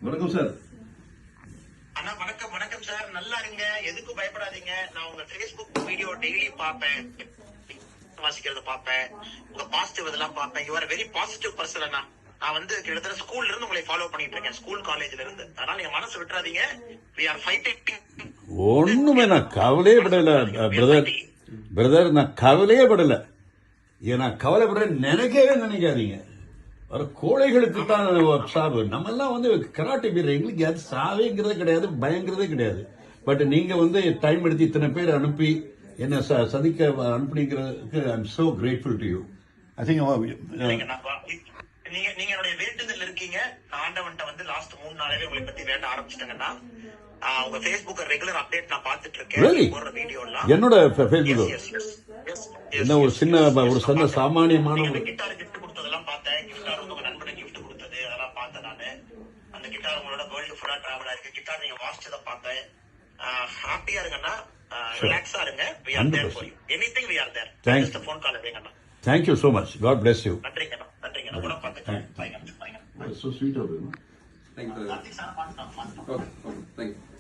வணக்கம் சார். அண்ணா வணக்கம். வணக்கம் சார், நல்லா இருங்க, எதுக்கும் பயப்படாதீங்க. நான் உங்க Facebook வீடியோ டெய்லி பாப்பேன், வாசிக்கிறத பாப்பேன், உங்க பாசிட்டிவ் இதெல்லாம் பாப்பேன். You are very positive person அண்ணா. நான் வந்து கிட்டத்தட்ட ஸ்கூல்ல இருந்து உங்களை ஃபாலோ பண்ணிட்டு இருக்கேன், ஸ்கூல் காலேஜ்ல இருந்து. அதனால நீங்க மனசு விட்டுறாதீங்க. we are fighting. ஒண்ணுமே நான் கவலையே படல பிரதர், நான் கவலையே படல. நான் கவலைப்படுறேன் நினைக்காதீங்க. ஒரு கோழைகளுக்கு தான் சாவு. நம்ம எல்லாம் வந்து கராட்டே வீரர், எங்களுக்கு அது சாவேங்கிறதே கிடையாது, பயங்கிறதே கிடையாது. பட் நீங்க வந்து டைம் எடுத்து இத்தனை பேர் அனுப்பி என்ன சந்திக்க அனுப்புனீங்கிறதுக்கு I am so grateful to you. I think நீங்க என்னுடைய வேண்டுதல் இருக்கீங்க. ஆண்டவன்ட்ட வந்து லாஸ்ட் 3 நாளாவே உங்களை பத்தி வேண்ட ஆரம்பிச்சிட்டேங்கன்னா, உங்க Facebook ரெகுலர் அப்டேட் நான் பாத்துட்டு இருக்கேன், போடுற வீடியோ எல்லாம். என்னோட Facebook என்ன ஒரு சின்ன சாமானியமான கிட்டார் கிஃப்ட் கொடுத்ததெல்லாம் பார்த்தேன். கிட்டார் உங்க நண்பனை கிஃப்ட் கொடுத்தது அதெல்லாம் பார்த்தேன் நானு. அந்த கிட்டார் உங்களோட வேர்ல்டு ஃபுல்லா டிராவல் ஆயிருக்கு. கிட்டார் நீங்க வாசிச்சதை பார்த்தேன். ஹாப்பியா இருங்கண்ணா, ரிலாக்ஸா இருங்க. we are there for you, anything we are there. just a phone call awayங்கண்ணா. Thank you so much. God bless you. நன்றிங்கண்ணா. கூட பார்த்துக்கங்க. So sweet of you. Thank you. Okay, thank you.